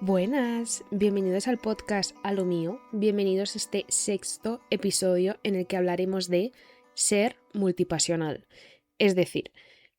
Buenas, bienvenidos al podcast A lo mío, bienvenidos a este sexto episodio en el que hablaremos de ser multipasional, es decir,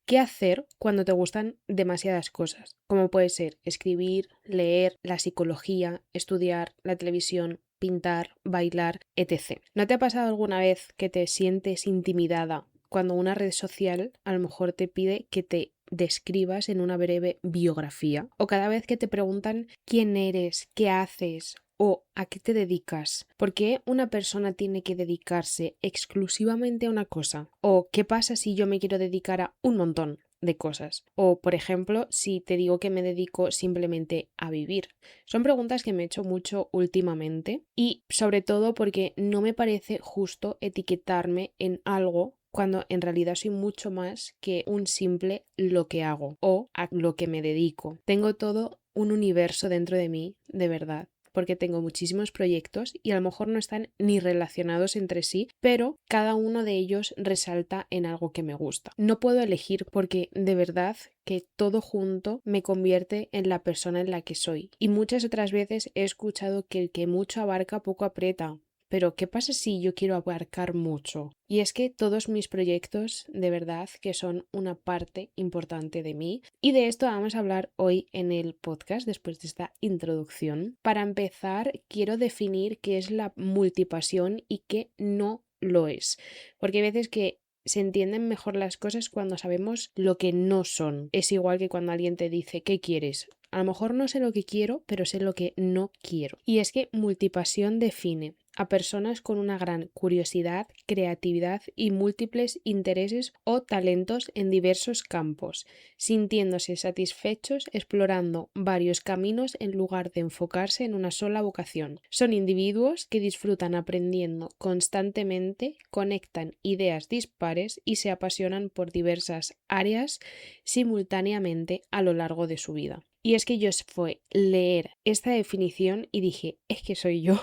qué hacer cuando te gustan demasiadas cosas, como puede ser escribir, leer, la psicología, estudiar, la televisión, pintar, bailar, etc. ¿No te ha pasado alguna vez que te sientes intimidada cuando una red social a lo mejor te pide que te describas en una breve biografía? O cada vez que te preguntan quién eres, qué haces o a qué te dedicas. ¿Por qué una persona tiene que dedicarse exclusivamente a una cosa? ¿O qué pasa si yo me quiero dedicar a un montón de cosas? O, por ejemplo, si te digo que me dedico simplemente a vivir. Son preguntas que me he hecho mucho últimamente y sobre todo porque no me parece justo etiquetarme en algo cuando en realidad soy mucho más que un simple lo que hago o a lo que me dedico. Tengo todo un universo dentro de mí, de verdad, porque tengo muchísimos proyectos y a lo mejor no están ni relacionados entre sí, pero cada uno de ellos resalta en algo que me gusta. No puedo elegir porque de verdad que todo junto me convierte en la persona en la que soy. Y muchas otras veces he escuchado que el que mucho abarca poco aprieta. Pero ¿qué pasa si yo quiero abarcar mucho? Y es que todos mis proyectos de verdad que son una parte importante de mí y de esto vamos a hablar hoy en el podcast después de esta introducción. Para empezar, quiero definir qué es la multipasión y qué no lo es, porque hay veces que se entienden mejor las cosas cuando sabemos lo que no son. Es igual que cuando alguien te dice ¿qué quieres? A lo mejor no sé lo que quiero, pero sé lo que no quiero. Y es que multipasión define a personas con una gran curiosidad, creatividad y múltiples intereses o talentos en diversos campos, sintiéndose satisfechos explorando varios caminos en lugar de enfocarse en una sola vocación. Son individuos que disfrutan aprendiendo constantemente, conectan ideas dispares y se apasionan por diversas áreas simultáneamente a lo largo de su vida. Y es que yo fue leer esta definición y dije, es que soy yo.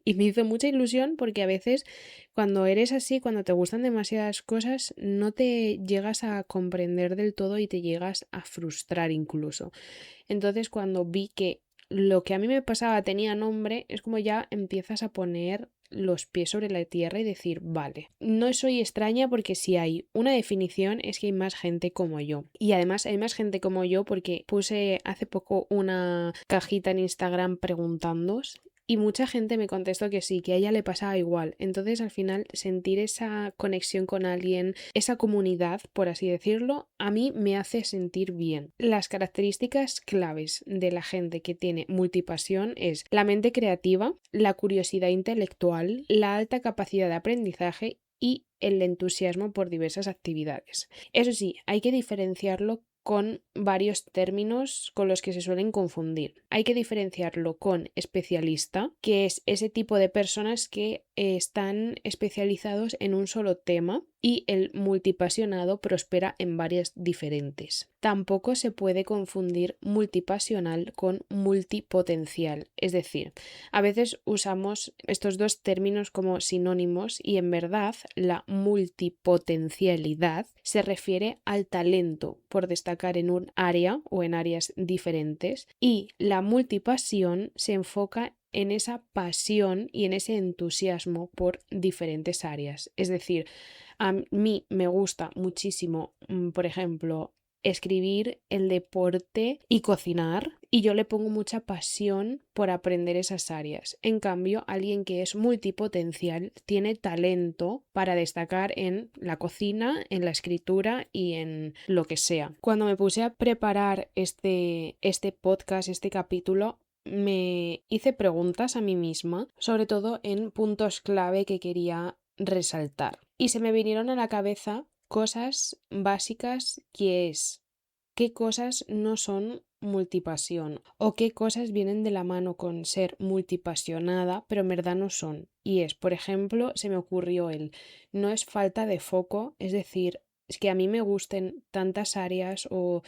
Y me hizo mucha ilusión porque a veces cuando eres así, cuando te gustan demasiadas cosas, no te llegas a comprender del todo y te llegas a frustrar incluso. Entonces cuando vi que lo que a mí me pasaba tenía nombre, es como ya empiezas a poner los pies sobre la tierra y decir, vale, no soy extraña porque si hay una definición es que hay más gente como yo. Y además hay más gente como yo porque puse hace poco una cajita en Instagram preguntándoos y mucha gente me contestó que sí, que a ella le pasaba igual. Entonces al final sentir esa conexión con alguien, esa comunidad, por así decirlo, a mí me hace sentir bien. Las características claves de la gente que tiene multipasión es la mente creativa, la curiosidad intelectual, la alta capacidad de aprendizaje y el entusiasmo por diversas actividades. Eso sí, hay que diferenciarlo con varios términos con los que se suelen confundir. Hay que diferenciarlo con especialista, que es ese tipo de personas que están especializados en un solo tema, y el multipasionado prospera en varias diferentes. Tampoco se puede confundir multipasional con multipotencial, es decir, a veces usamos estos dos términos como sinónimos y en verdad la multipotencialidad se refiere al talento por destacar en un área o en áreas diferentes y la multipasión se enfoca en esa pasión y en ese entusiasmo por diferentes áreas. Es decir, a mí me gusta muchísimo, por ejemplo, escribir, el deporte y cocinar, y yo le pongo mucha pasión por aprender esas áreas. En cambio, alguien que es multipotencial tiene talento para destacar en la cocina, en la escritura y en lo que sea. Cuando me puse a preparar este podcast, este capítulo, me hice preguntas a mí misma, sobre todo en puntos clave que quería resaltar. Y se me vinieron a la cabeza cosas básicas que es qué cosas no son multipasión o qué cosas vienen de la mano con ser multipasionada pero en verdad no son. Y es, por ejemplo, se me ocurrió no es falta de foco, es decir, es que a mí me gusten tantas áreas o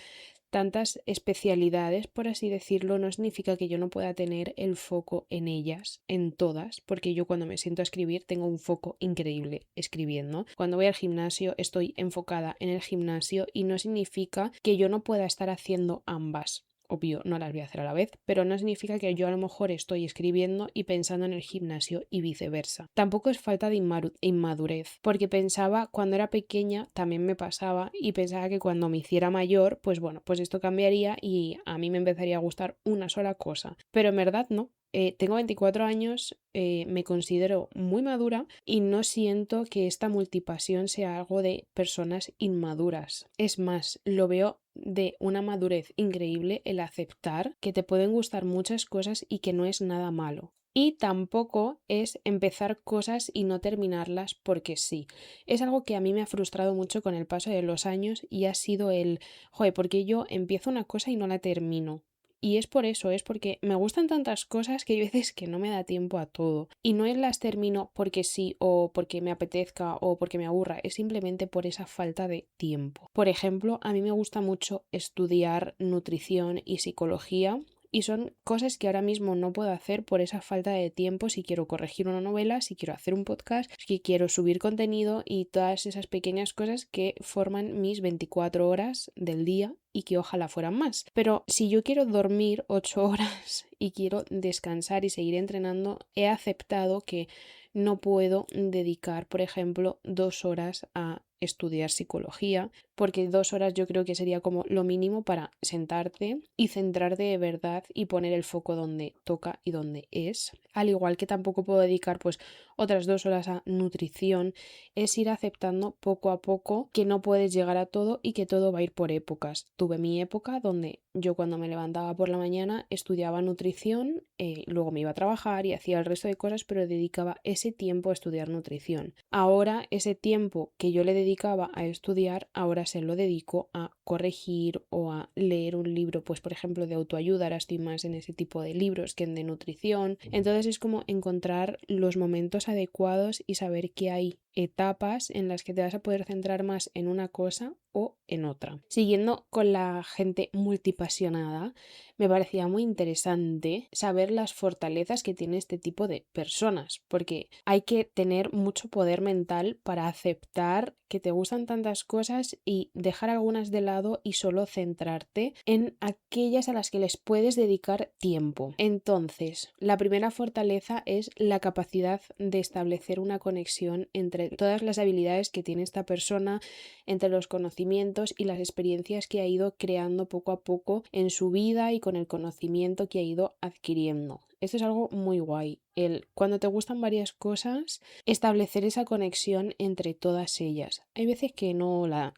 tantas especialidades, por así decirlo, no significa que yo no pueda tener el foco en ellas, en todas, porque yo cuando me siento a escribir tengo un foco increíble escribiendo. Cuando voy al gimnasio estoy enfocada en el gimnasio y no significa que yo no pueda estar haciendo ambas. obvio, no las voy a hacer a la vez, pero no significa que yo a lo mejor estoy escribiendo y pensando en el gimnasio y viceversa. Tampoco es falta de inmadurez, porque pensaba cuando era pequeña, también me pasaba y pensaba que cuando me hiciera mayor, pues bueno, pues esto cambiaría y a mí me empezaría a gustar una sola cosa. Pero en verdad no. Tengo 24 años, me considero muy madura y no siento que esta multipasión sea algo de personas inmaduras. Es más, lo veo de una madurez increíble el aceptar que te pueden gustar muchas cosas y que no es nada malo. Y tampoco es empezar cosas y no terminarlas porque sí. Es algo que a mí me ha frustrado mucho con el paso de los años y ha sido joder, porque yo empiezo una cosa y no la termino. Y es por eso, es porque me gustan tantas cosas que hay veces que no me da tiempo a todo. Y no es las termino porque sí o porque me apetezca o porque me aburra, es simplemente por esa falta de tiempo. Por ejemplo, a mí me gusta mucho estudiar nutrición y psicología. Y son cosas que ahora mismo no puedo hacer por esa falta de tiempo si quiero corregir una novela, si quiero hacer un podcast, si quiero subir contenido y todas esas pequeñas cosas que forman mis 24 horas del día y que ojalá fueran más. Pero si yo quiero dormir 8 horas y quiero descansar y seguir entrenando, he aceptado que no puedo dedicar, por ejemplo, 2 horas a estudiar psicología, porque 2 horas yo creo que sería como lo mínimo para sentarte y centrarte de verdad y poner el foco donde toca y donde es. Al igual que tampoco puedo dedicar pues otras 2 horas a nutrición, es ir aceptando poco a poco que no puedes llegar a todo y que todo va a ir por épocas. Tuve mi época donde yo cuando me levantaba por la mañana estudiaba nutrición, luego me iba a trabajar y hacía el resto de cosas, pero dedicaba ese tiempo a estudiar nutrición. Ahora ese tiempo que yo le dedicaba a estudiar, ahora se lo dedico a corregir o a leer un libro, pues por ejemplo de autoayuda, ahora estoy más en ese tipo de libros que en de nutrición. Entonces es como encontrar los momentos adecuados y saber que hay etapas en las que te vas a poder centrar más en una cosa o en otra. Siguiendo con la gente multipasionada, me parecía muy interesante saber las fortalezas que tiene este tipo de personas, porque hay que tener mucho poder mental para aceptar que te gustan tantas cosas y dejar algunas de lado y solo centrarte en aquellas a las que les puedes dedicar tiempo. Entonces, la primera fortaleza es la capacidad de establecer una conexión entre todas las habilidades que tiene esta persona, entre los conocimientos y las experiencias que ha ido creando poco a poco en su vida y con el conocimiento que ha ido adquiriendo. Esto es algo muy guay. Cuando te gustan varias cosas, establecer esa conexión entre todas ellas. Hay veces que no la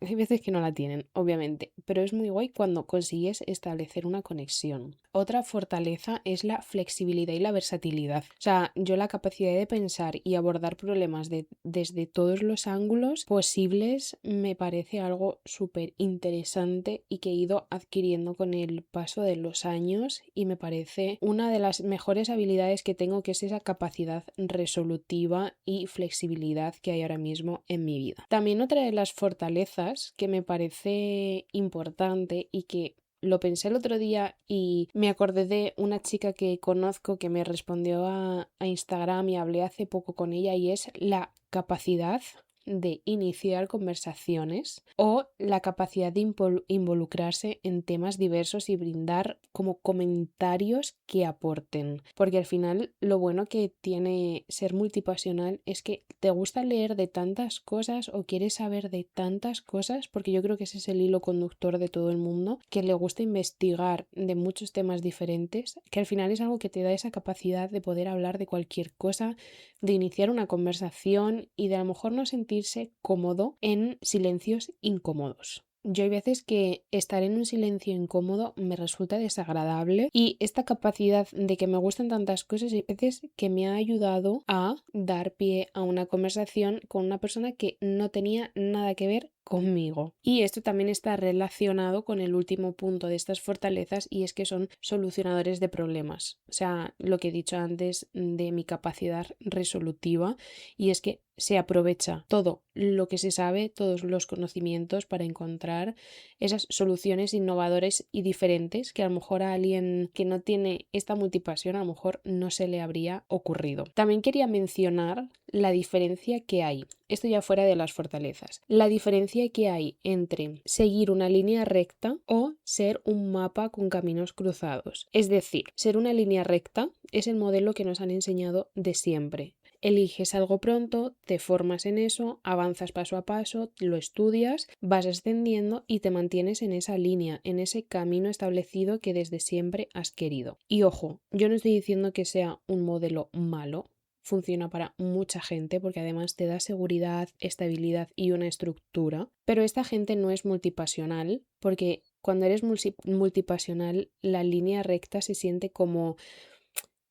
tienen, obviamente, pero es muy guay cuando consigues establecer una conexión. Otra fortaleza es la flexibilidad y la versatilidad. O sea, yo la capacidad de pensar y abordar problemas desde todos los ángulos posibles me parece algo súper interesante y que he ido adquiriendo con el paso de los años y me parece una de las mejores habilidades que tengo, que es esa capacidad resolutiva y flexibilidad que hay ahora mismo en mi vida. También otra de las fortalezas que me parece importante y que lo pensé el otro día y me acordé de una chica que conozco que me respondió a Instagram y hablé hace poco con ella, y es la capacidad de iniciar conversaciones o la capacidad de involucrarse en temas diversos y brindar como comentarios que aporten, porque al final lo bueno que tiene ser multipasional es que te gusta leer de tantas cosas o quieres saber de tantas cosas, porque yo creo que ese es el hilo conductor de todo el mundo, que le gusta investigar de muchos temas diferentes, que al final es algo que te da esa capacidad de poder hablar de cualquier cosa, de iniciar una conversación y de a lo mejor no sentirse cómodo en silencios incómodos. Yo hay veces que estar en un silencio incómodo me resulta desagradable, y esta capacidad de que me gustan tantas cosas hay veces que me ha ayudado a dar pie a una conversación con una persona que no tenía nada que ver conmigo. Y esto también está relacionado con el último punto de estas fortalezas, y es que son solucionadores de problemas. O sea, lo que he dicho antes de mi capacidad resolutiva, y es que se aprovecha todo lo que se sabe, todos los conocimientos para encontrar esas soluciones innovadoras y diferentes que a lo mejor a alguien que no tiene esta multipasión a lo mejor no se le habría ocurrido. También quería mencionar la diferencia que hay, esto ya fuera de las fortalezas, la diferencia que hay entre seguir una línea recta o ser un mapa con caminos cruzados. Es decir, ser una línea recta es el modelo que nos han enseñado de siempre. Eliges algo pronto, te formas en eso, avanzas paso a paso, lo estudias, vas ascendiendo y te mantienes en esa línea, en ese camino establecido que desde siempre has querido. Y ojo, yo no estoy diciendo que sea un modelo malo, funciona para mucha gente porque además te da seguridad, estabilidad y una estructura, pero esta gente no es multipasional porque cuando eres multipasional la línea recta se siente como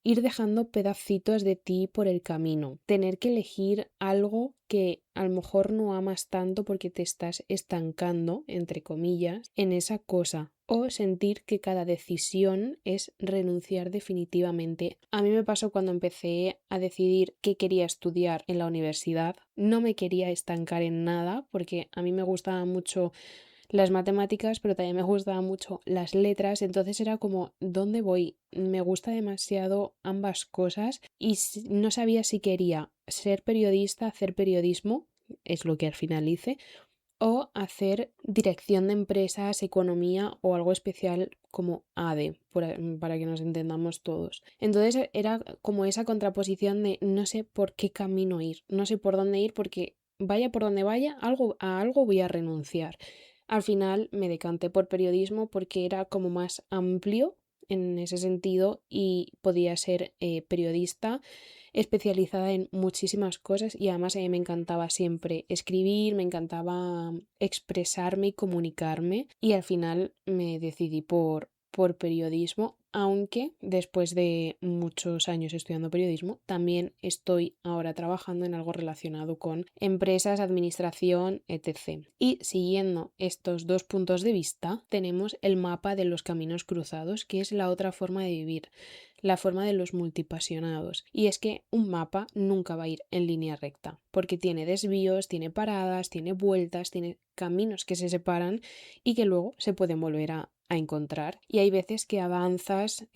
ir dejando pedacitos de ti por el camino, tener que elegir algo que a lo mejor no amas tanto porque te estás estancando, entre comillas, en esa cosa, o sentir que cada decisión es renunciar definitivamente. A mí me pasó cuando empecé a decidir qué quería estudiar en la universidad, no me quería estancar en nada porque a mí me gustaba mucho las matemáticas, pero también me gustaban mucho las letras, entonces era como, ¿dónde voy? Me gusta demasiado ambas cosas y no sabía si quería ser periodista, hacer periodismo, es lo que al final hice, o hacer dirección de empresas, economía o algo especial como ADE, para que nos entendamos todos. Entonces era como esa contraposición de no sé por qué camino ir, no sé por dónde ir porque vaya por donde vaya, a algo voy a renunciar. Al final me decanté por periodismo porque era como más amplio en ese sentido y podía ser periodista especializada en muchísimas cosas y además a mí me encantaba siempre escribir, me encantaba expresarme y comunicarme y al final me decidí por periodismo, aunque después de muchos años estudiando periodismo también estoy ahora trabajando en algo relacionado con empresas, administración, etc. Y siguiendo estos dos puntos de vista tenemos el mapa de los caminos cruzados, que es la otra forma de vivir, la forma de los multipasionados. Y es que un mapa nunca va a ir en línea recta, porque tiene desvíos, tiene paradas, tiene vueltas, tiene caminos que se separan y que luego se pueden volver a encontrar. Y hay veces que avanzas,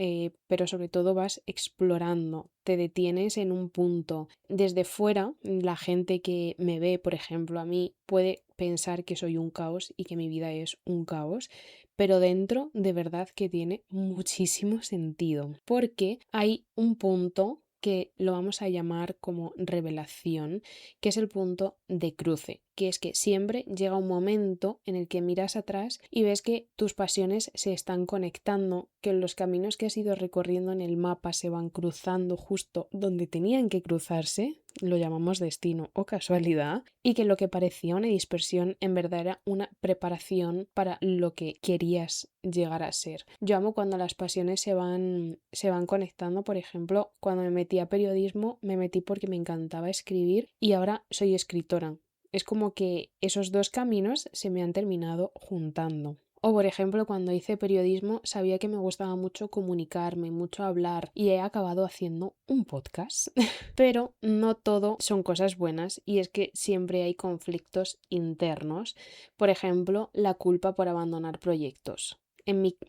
pero sobre todo vas explorando, te detienes en un punto. Desde fuera, la gente que me ve, por ejemplo, a mí puede pensar que soy un caos y que mi vida es un caos, pero dentro de verdad que tiene muchísimo sentido, porque hay un punto que lo vamos a llamar como revelación, que es el punto de cruce, que es que siempre llega un momento en el que miras atrás y ves que tus pasiones se están conectando, que los caminos que has ido recorriendo en el mapa se van cruzando justo donde tenían que cruzarse, lo llamamos destino o casualidad, y que lo que parecía una dispersión en verdad era una preparación para lo que querías llegar a ser. Yo amo cuando las pasiones se van conectando, por ejemplo, cuando me metí a periodismo, me metí porque me encantaba escribir y ahora soy escritora. Es como que esos dos caminos se me han terminado juntando. O por ejemplo, cuando hice periodismo sabía que me gustaba mucho comunicarme, mucho hablar y he acabado haciendo un podcast. Pero no todo son cosas buenas y es que siempre hay conflictos internos. Por ejemplo, la culpa por abandonar proyectos.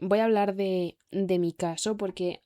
Voy a hablar de mi caso porque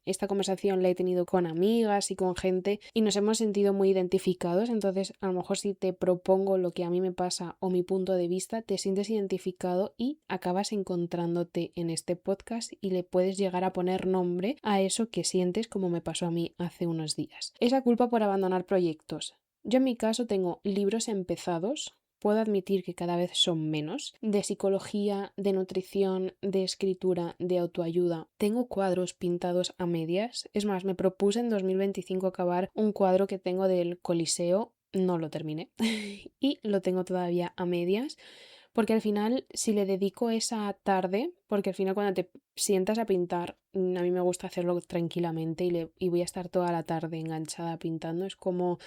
esta conversación la he tenido con amigas y con gente y nos hemos sentido muy identificados, entonces a lo mejor si te propongo lo que a mí me pasa o mi punto de vista, te sientes identificado y acabas encontrándote en este podcast y le puedes llegar a poner nombre a eso que sientes como me pasó a mí hace unos días. Esa culpa por abandonar proyectos. Yo en mi caso tengo libros empezados. Puedo admitir que cada vez son menos, de psicología, de nutrición, de escritura, de autoayuda. Tengo cuadros pintados a medias. Es más, me propuse en 2025 acabar un cuadro que tengo del Coliseo. No lo terminé y lo tengo todavía a medias. Porque al final, si le dedico esa tarde, porque al final cuando te sientas a pintar, a mí me gusta hacerlo tranquilamente y voy a estar toda la tarde enganchada pintando, es como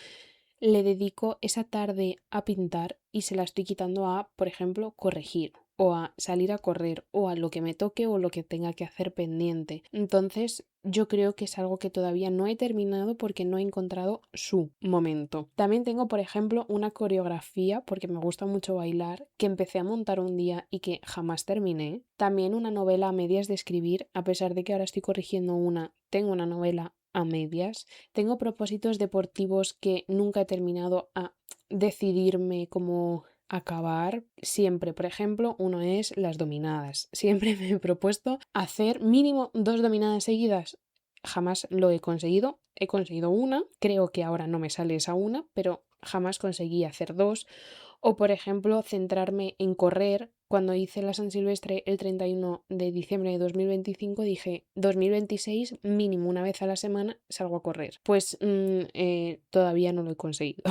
le dedico esa tarde a pintar y se la estoy quitando a, por ejemplo, corregir o a salir a correr o a lo que me toque o lo que tenga que hacer pendiente. Entonces, yo creo que es algo que todavía no he terminado porque no he encontrado su momento. También tengo, por ejemplo, una coreografía, porque me gusta mucho bailar, que empecé a montar un día y que jamás terminé. También una novela a medias de escribir, a pesar de que ahora estoy corrigiendo una, tengo una novela a medias. Tengo propósitos deportivos que nunca he terminado a decidirme cómo acabar. Siempre, por ejemplo, uno es las dominadas. Siempre me he propuesto hacer mínimo 2 dominadas seguidas. Jamás lo he conseguido. He conseguido una. Creo que ahora no me sale esa una, pero jamás conseguí hacer 2. O, por ejemplo, centrarme en correr. Cuando hice la San Silvestre el 31 de diciembre de 2025, dije 2026 mínimo una vez a la semana salgo a correr. Pues todavía no lo he conseguido.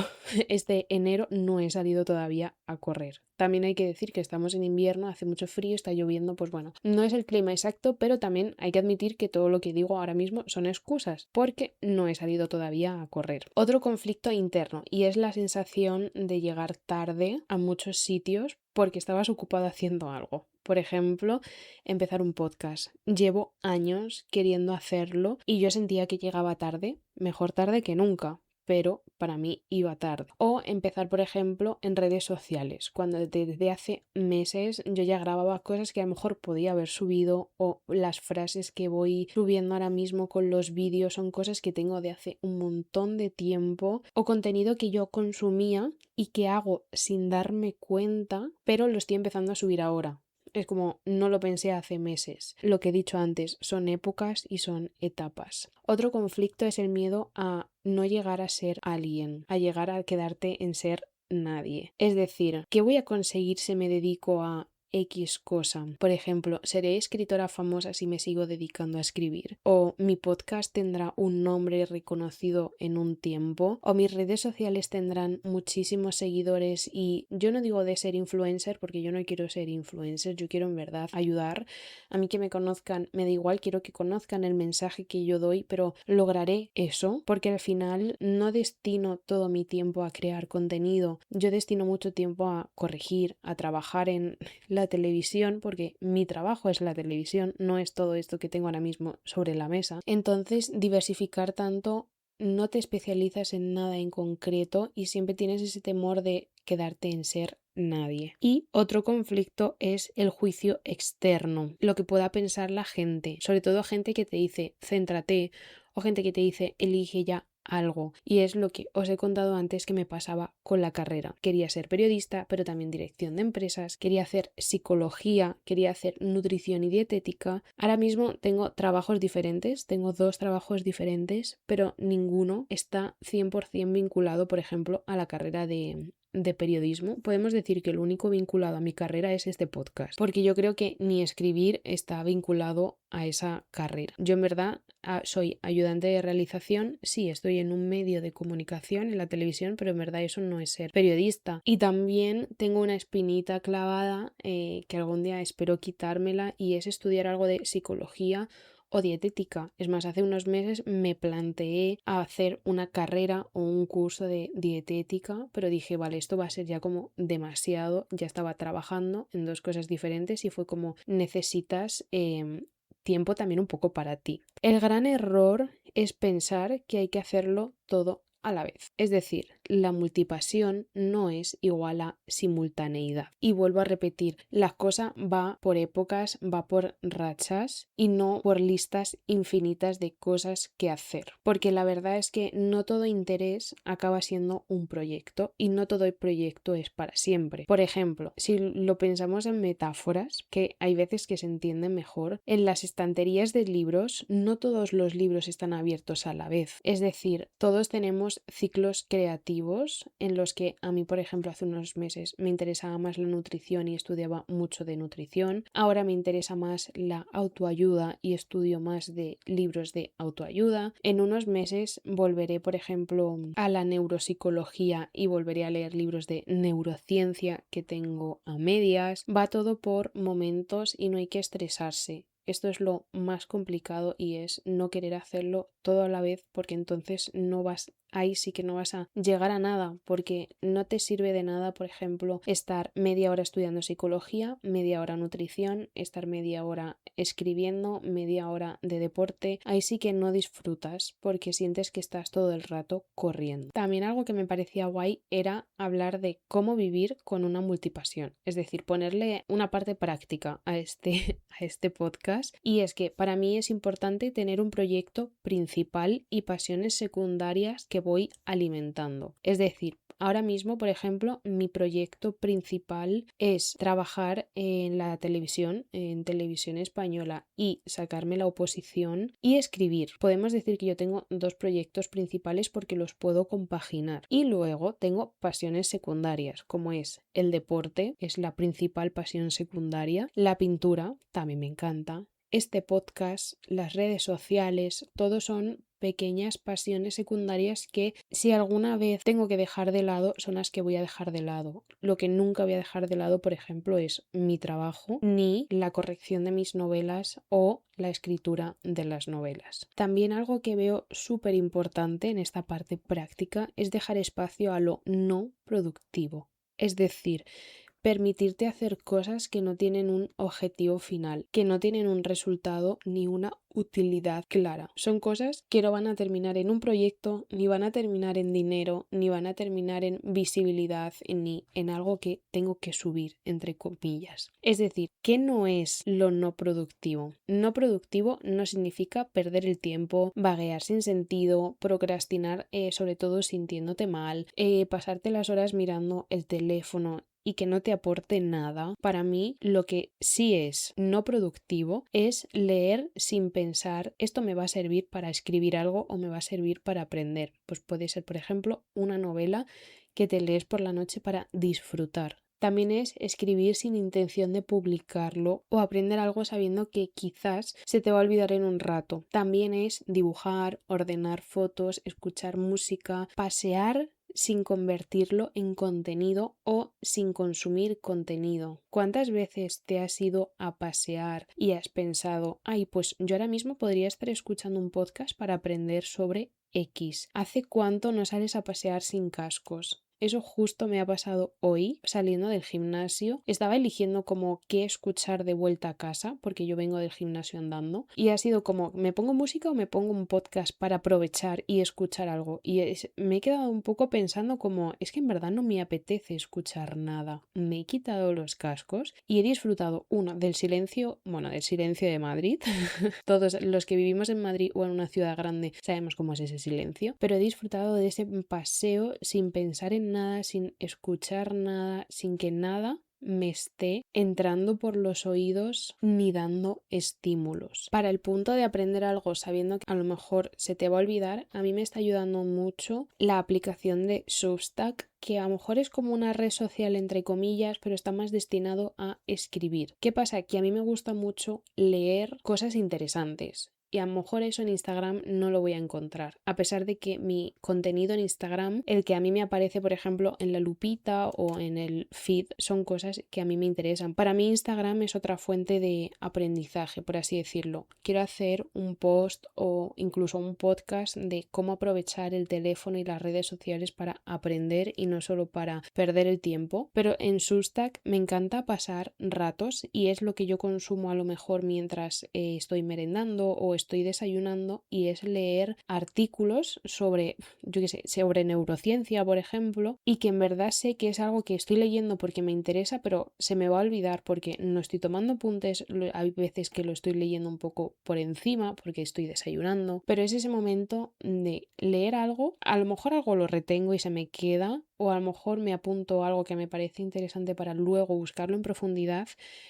Este enero no he salido todavía a correr. También hay que decir que estamos en invierno, hace mucho frío, está lloviendo, pues bueno, no es el clima exacto, pero también hay que admitir que todo lo que digo ahora mismo son excusas, porque no he salido todavía a correr. Otro conflicto interno, y es la sensación de llegar tarde a muchos sitios porque estabas ocupado haciendo algo. Por ejemplo, empezar un podcast. Llevo años queriendo hacerlo y yo sentía que llegaba tarde, mejor tarde que nunca, pero para mí iba tarde. O empezar, por ejemplo, en redes sociales, cuando desde hace meses yo ya grababa cosas que a lo mejor podía haber subido, o las frases que voy subiendo ahora mismo con los vídeos son cosas que tengo de hace un montón de tiempo, o contenido que yo consumía y que hago sin darme cuenta, pero lo estoy empezando a subir ahora. Es como, no lo pensé hace meses. Lo que he dicho antes, son épocas y son etapas. Otro conflicto es el miedo a no llegar a ser alguien, a llegar a quedarte en ser nadie. Es decir, ¿qué voy a conseguir si me dedico a X cosa? Por ejemplo, ¿seré escritora famosa si me sigo dedicando a escribir? ¿O mi podcast tendrá un nombre reconocido en un tiempo? ¿O mis redes sociales tendrán muchísimos seguidores? Y yo no digo de ser influencer porque yo no quiero ser influencer, yo quiero en verdad ayudar. A mí que me conozcan me da igual, quiero que conozcan el mensaje que yo doy, pero lograré eso porque al final no destino todo mi tiempo a crear contenido, yo destino mucho tiempo a corregir, a trabajar en la televisión, porque mi trabajo es la televisión, no es todo esto que tengo ahora mismo sobre la mesa. Entonces, diversificar tanto, no te especializas en nada en concreto y siempre tienes ese temor de quedarte en ser nadie. Y otro conflicto es el juicio externo, lo que pueda pensar la gente, sobre todo gente que te dice céntrate o gente que te dice elige ya algo. Y es lo que os he contado antes que me pasaba con la carrera. Quería ser periodista, pero también dirección de empresas, quería hacer psicología, quería hacer nutrición y dietética. Ahora mismo tengo trabajos diferentes, tengo 2 trabajos diferentes, pero ninguno está 100% vinculado, por ejemplo, a la carrera de periodismo. Podemos decir que lo único vinculado a mi carrera es este podcast, porque yo creo que ni escribir está vinculado a esa carrera. Yo en verdad soy ayudante de realización, sí, estoy en un medio de comunicación, en la televisión, pero en verdad eso no es ser periodista. Y también tengo una espinita clavada que algún día espero quitármela, y es estudiar algo de psicología o dietética. Es más, hace unos meses me planteé a hacer una carrera o un curso de dietética, pero dije, vale, esto va a ser ya como demasiado. Ya estaba trabajando en 2 cosas diferentes y fue como necesitas tiempo también un poco para ti. El gran error es pensar que hay que hacerlo todo a la vez. Es decir, la multipasión no es igual a simultaneidad. Y vuelvo a repetir, la cosa va por épocas, va por rachas y no por listas infinitas de cosas que hacer. Porque la verdad es que no todo interés acaba siendo un proyecto y no todo el proyecto es para siempre. Por ejemplo, si lo pensamos en metáforas, que hay veces que se entienden mejor, en las estanterías de libros no todos los libros están abiertos a la vez. Es decir, todos tenemos ciclos creativos en los que a mí, por ejemplo, hace unos meses me interesaba más la nutrición y estudiaba mucho de nutrición. Ahora me interesa más la autoayuda y estudio más de libros de autoayuda. En unos meses volveré, por ejemplo, a la neuropsicología y volveré a leer libros de neurociencia que tengo a medias. Va todo por momentos y no hay que estresarse. Esto es lo más complicado, y es no querer hacerlo todo a la vez, porque entonces no vas ahí sí que no vas a llegar a nada, porque no te sirve de nada, por ejemplo, estar media hora estudiando psicología, media hora nutrición, estar media hora escribiendo, media hora de deporte. Ahí sí que no disfrutas porque sientes que estás todo el rato corriendo. También algo que me parecía guay era hablar de cómo vivir con una multipasión, es decir, ponerle una parte práctica a este podcast. Y es que para mí es importante tener un proyecto principal y pasiones secundarias que voy alimentando. Es decir, ahora mismo, por ejemplo, mi proyecto principal es trabajar en la televisión, en televisión española, y sacarme la oposición y escribir. Podemos decir que yo tengo dos proyectos principales porque los puedo compaginar. Y luego tengo pasiones secundarias, como es el deporte, es la principal pasión secundaria, la pintura, también me encanta. Este podcast, las redes sociales, todo son pequeñas pasiones secundarias que si alguna vez tengo que dejar de lado son las que voy a dejar de lado. Lo que nunca voy a dejar de lado, por ejemplo, es mi trabajo ni la corrección de mis novelas o la escritura de las novelas. También algo que veo súper importante en esta parte práctica es dejar espacio a lo no productivo. Es decir, permitirte hacer cosas que no tienen un objetivo final, que no tienen un resultado ni una utilidad clara. Son cosas que no van a terminar en un proyecto, ni van a terminar en dinero, ni van a terminar en visibilidad, ni en algo que tengo que subir, entre comillas. Es decir, ¿qué no es lo no productivo? No productivo no significa perder el tiempo, vaguear sin sentido, procrastinar, sobre todo sintiéndote mal, pasarte las horas mirando el teléfono y que no te aporte nada. Para mí, lo que sí es no productivo es leer sin pensar, esto me va a servir para escribir algo o me va a servir para aprender. Pues puede ser, por ejemplo, una novela que te lees por la noche para disfrutar. También es escribir sin intención de publicarlo o aprender algo sabiendo que quizás se te va a olvidar en un rato. También es dibujar, ordenar fotos, escuchar música, pasear sin convertirlo en contenido o sin consumir contenido. ¿Cuántas veces te has ido a pasear y has pensado, ay, pues yo ahora mismo podría estar escuchando un podcast para aprender sobre X? ¿Hace cuánto no sales a pasear sin cascos? Eso justo me ha pasado hoy saliendo del gimnasio. Estaba eligiendo como qué escuchar de vuelta a casa porque yo vengo del gimnasio andando y ha sido como me pongo música o me pongo un podcast para aprovechar y escuchar algo y me he quedado un poco pensando como es que en verdad no me apetece escuchar nada. Me he quitado los cascos y he disfrutado del silencio de Madrid. Todos los que vivimos en Madrid o en una ciudad grande sabemos cómo es ese silencio, pero he disfrutado de ese paseo sin pensar en nada, sin escuchar nada, sin que nada me esté entrando por los oídos ni dando estímulos. Para el punto de aprender algo sabiendo que a lo mejor se te va a olvidar, a mí me está ayudando mucho la aplicación de Substack, que a lo mejor es como una red social entre comillas, pero está más destinado a escribir. ¿Qué pasa? Que a mí me gusta mucho leer cosas interesantes. Y a lo mejor eso en Instagram no lo voy a encontrar. A pesar de que mi contenido en Instagram, el que a mí me aparece, por ejemplo, en la lupita o en el feed, son cosas que a mí me interesan. Para mí Instagram es otra fuente de aprendizaje, por así decirlo. Quiero hacer un post o incluso un podcast de cómo aprovechar el teléfono y las redes sociales para aprender y no solo para perder el tiempo. Pero en Substack me encanta pasar ratos y es lo que yo consumo a lo mejor mientras estoy merendando o estoy desayunando, y es leer artículos sobre, yo qué sé, sobre neurociencia, por ejemplo, y que en verdad sé que es algo que estoy leyendo porque me interesa, pero se me va a olvidar porque no estoy tomando apuntes, hay veces que lo estoy leyendo un poco por encima porque estoy desayunando, pero es ese momento de leer algo, a lo mejor algo lo retengo y se me queda, o a lo mejor me apunto algo que me parece interesante para luego buscarlo en profundidad,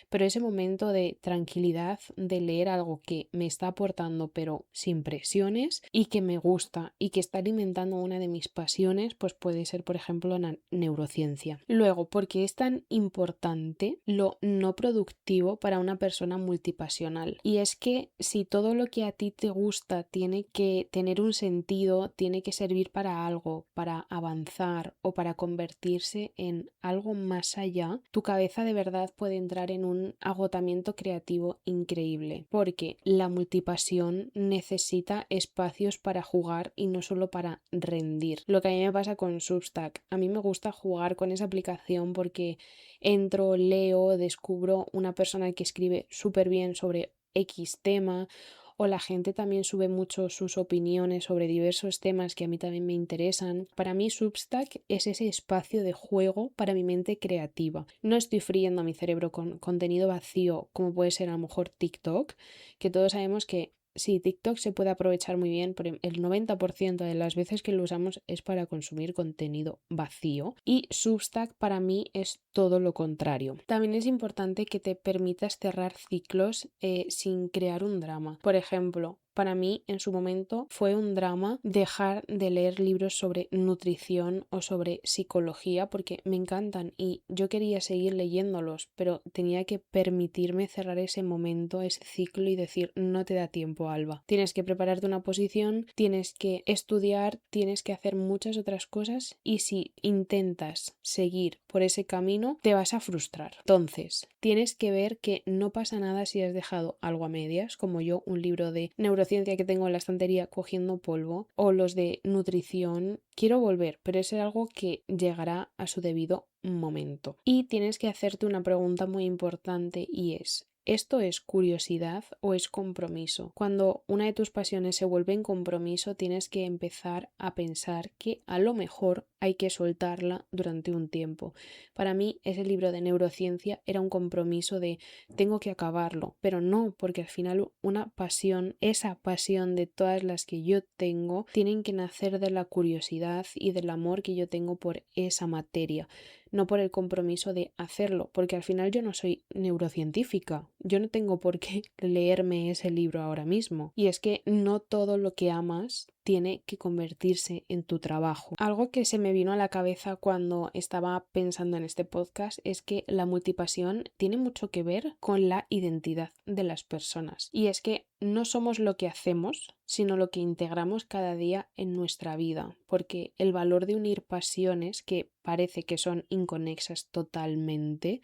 pero ese momento de tranquilidad de leer algo que me está aportando pero sin presiones y que me gusta y que está alimentando una de mis pasiones, pues puede ser por ejemplo la neurociencia. Luego, porque es tan importante lo no productivo para una persona multipasional, y es que si todo lo que a ti te gusta tiene que tener un sentido, tiene que servir para algo, para avanzar o para convertirse en algo más allá, tu cabeza de verdad puede entrar en un agotamiento creativo increíble, porque la multipasión necesita espacios para jugar y no solo para rendir. Lo que a mí me pasa con Substack, a mí me gusta jugar con esa aplicación porque entro, leo, descubro una persona que escribe súper bien sobre X tema, o la gente también sube mucho sus opiniones sobre diversos temas que a mí también me interesan. Para mí Substack es ese espacio de juego para mi mente creativa. No estoy friendo a mi cerebro con contenido vacío como puede ser a lo mejor TikTok, que todos sabemos que sí, TikTok se puede aprovechar muy bien, pero el 90% de las veces que lo usamos es para consumir contenido vacío. Y Substack para mí es todo lo contrario. También es importante que te permitas cerrar ciclos sin crear un drama. Por ejemplo, para mí en su momento fue un drama dejar de leer libros sobre nutrición o sobre psicología porque me encantan y yo quería seguir leyéndolos, pero tenía que permitirme cerrar ese momento, ese ciclo y decir no te da tiempo, Alba. Tienes que prepararte una posición, tienes que estudiar, tienes que hacer muchas otras cosas y si intentas seguir por ese camino te vas a frustrar. Entonces, tienes que ver que no pasa nada si has dejado algo a medias, como yo, un libro de neurociencia que tengo en la estantería cogiendo polvo, o los de nutrición. Quiero volver, pero es algo que llegará a su debido momento. Y tienes que hacerte una pregunta muy importante y es: ¿esto es curiosidad o es compromiso? Cuando una de tus pasiones se vuelve en compromiso, tienes que empezar a pensar que a lo mejor hay que soltarla durante un tiempo. Para mí, ese libro de neurociencia era un compromiso de tengo que acabarlo, pero no, porque al final una pasión, esa pasión de todas las que yo tengo, tienen que nacer de la curiosidad y del amor que yo tengo por esa materia, no por el compromiso de hacerlo, porque al final yo no soy neurocientífica, yo no tengo por qué leerme ese libro ahora mismo. Y es que no todo lo que amas tiene que convertirse en tu trabajo. Algo que se me vino a la cabeza cuando estaba pensando en este podcast es que la multipasión tiene mucho que ver con la identidad de las personas. Y es que no somos lo que hacemos, sino lo que integramos cada día en nuestra vida, porque el valor de unir pasiones que parece que son inconexas totalmente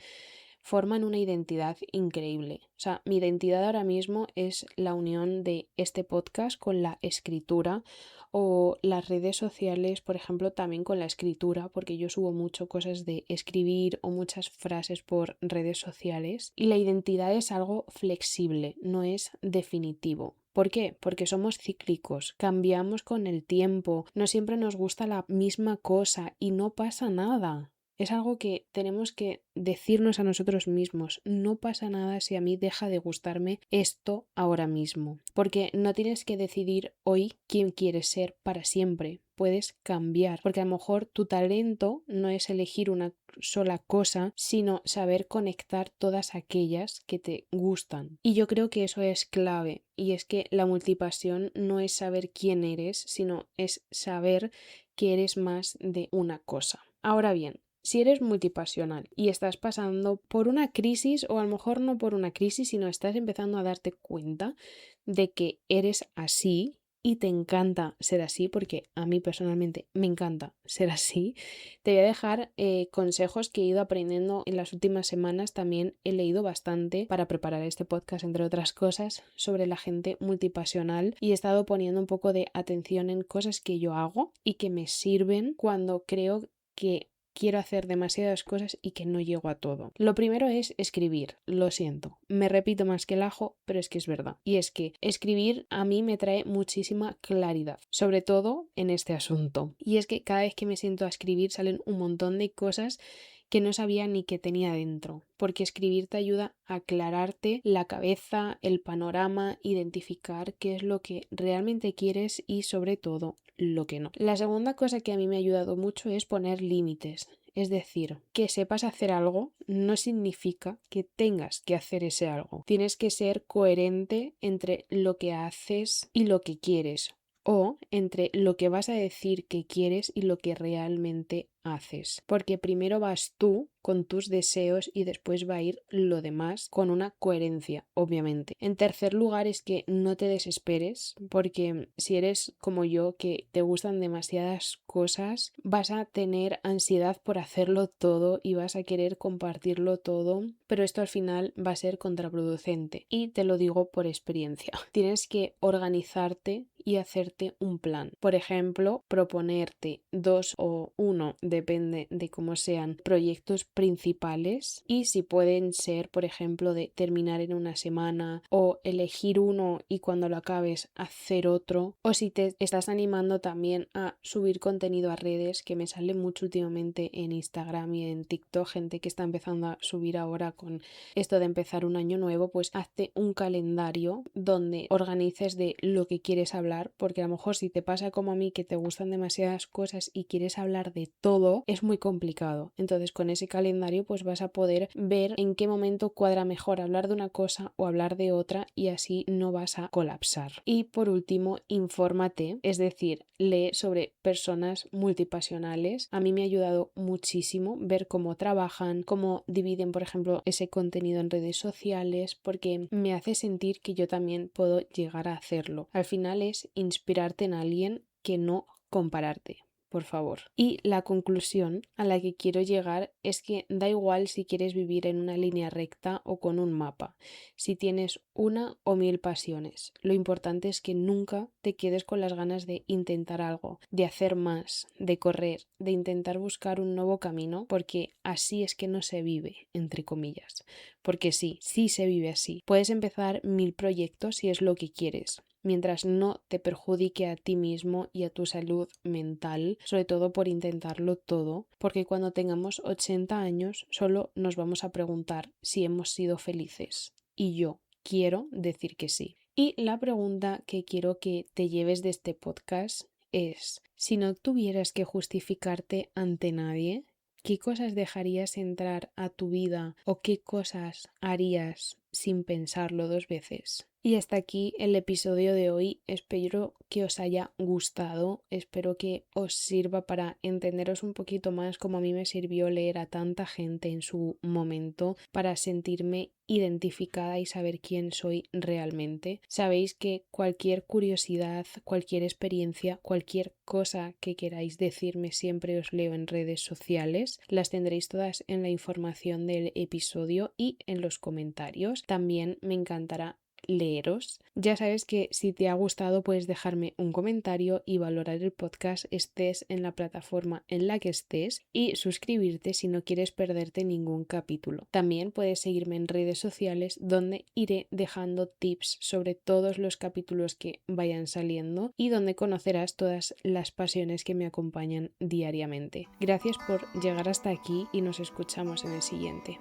forman una identidad increíble. O sea, mi identidad ahora mismo es la unión de este podcast con la escritura o las redes sociales, por ejemplo, también con la escritura, porque yo subo mucho cosas de escribir o muchas frases por redes sociales. Y la identidad es algo flexible, no es definitivo. ¿Por qué? Porque somos cíclicos, cambiamos con el tiempo, no siempre nos gusta la misma cosa y no pasa nada. Es algo que tenemos que decirnos a nosotros mismos. No pasa nada si a mí deja de gustarme esto ahora mismo. Porque no tienes que decidir hoy quién quieres ser para siempre. Puedes cambiar. Porque a lo mejor tu talento no es elegir una sola cosa, sino saber conectar todas aquellas que te gustan. Y yo creo que eso es clave. Y es que la multipasión no es saber quién eres, sino es saber que eres más de una cosa. Ahora bien, si eres multipasional y estás pasando por una crisis, o a lo mejor no por una crisis, sino estás empezando a darte cuenta de que eres así y te encanta ser así, porque a mí personalmente me encanta ser así, te voy a dejar consejos que he ido aprendiendo en las últimas semanas. También he leído bastante para preparar este podcast, entre otras cosas, sobre la gente multipasional y he estado poniendo un poco de atención en cosas que yo hago y que me sirven cuando creo que quiero hacer demasiadas cosas y que no llego a todo. Lo primero es escribir. Lo siento, me repito más que el ajo, pero es que es verdad. Y es que escribir a mí me trae muchísima claridad, sobre todo en este asunto. Y es que cada vez que me siento a escribir salen un montón de cosas que no sabía ni que tenía dentro, porque escribir te ayuda a aclararte la cabeza, el panorama, identificar qué es lo que realmente quieres y sobre todo lo que no. La segunda cosa que a mí me ha ayudado mucho es poner límites. Es decir, que sepas hacer algo no significa que tengas que hacer ese algo. Tienes que ser coherente entre lo que haces y lo que quieres, o entre lo que vas a decir que quieres y lo que realmente haces, porque primero vas tú con tus deseos y después va a ir lo demás con una coherencia, obviamente. En tercer lugar es que no te desesperes, porque si eres como yo, que te gustan demasiadas cosas, vas a tener ansiedad por hacerlo todo y vas a querer compartirlo todo, pero esto al final va a ser contraproducente y te lo digo por experiencia. Tienes que organizarte y hacerte un plan. Por ejemplo, proponerte 2 o 1, depende de cómo sean, proyectos principales, y si pueden ser, por ejemplo, de terminar en una semana o elegir uno y cuando lo acabes hacer otro, o si te estás animando también a subir contenido a redes, que me sale mucho últimamente en Instagram y en TikTok, gente que está empezando a subir ahora con esto de empezar un año nuevo, pues hazte un calendario donde organices de lo que quieres hablar, porque a lo mejor si te pasa como a mí, que te gustan demasiadas cosas y quieres hablar de todo, es muy complicado. Entonces con ese calendario pues vas a poder ver en qué momento cuadra mejor hablar de una cosa o hablar de otra, y así no vas a colapsar. Y por último, infórmate, es decir, lee sobre personas multipasionales. A mí me ha ayudado muchísimo ver cómo trabajan, cómo dividen, por ejemplo, ese contenido en redes sociales, porque me hace sentir que yo también puedo llegar a hacerlo. Al final es inspirarte en alguien, que no compararte, por favor. Y la conclusión a la que quiero llegar es que da igual si quieres vivir en una línea recta o con un mapa, si tienes una o 1000 pasiones. Lo importante es que nunca te quedes con las ganas de intentar algo, de hacer más, de correr, de intentar buscar un nuevo camino, porque así es que no se vive, entre comillas. Porque sí se vive así. Puedes empezar 1000 proyectos si es lo que quieres, mientras no te perjudique a ti mismo y a tu salud mental, sobre todo por intentarlo todo, porque cuando tengamos 80 años solo nos vamos a preguntar si hemos sido felices. Y yo quiero decir que sí. Y la pregunta que quiero que te lleves de este podcast es: si no tuvieras que justificarte ante nadie, ¿qué cosas dejarías entrar a tu vida o qué cosas harías sin pensarlo 2 veces? Y hasta aquí el episodio de hoy. Espero que os haya gustado, espero que os sirva para entenderos un poquito más, como a mí me sirvió leer a tanta gente en su momento, para sentirme identificada y saber quién soy realmente. Sabéis que cualquier curiosidad, cualquier experiencia, cualquier cosa que queráis decirme, siempre os leo en redes sociales. Las tendréis todas en la información del episodio y en los comentarios. También me encantará leeros. Ya sabes que si te ha gustado puedes dejarme un comentario y valorar el podcast, estés en la plataforma en la que estés, y suscribirte si no quieres perderte ningún capítulo. También puedes seguirme en redes sociales, donde iré dejando tips sobre todos los capítulos que vayan saliendo y donde conocerás todas las pasiones que me acompañan diariamente. Gracias por llegar hasta aquí y nos escuchamos en el siguiente.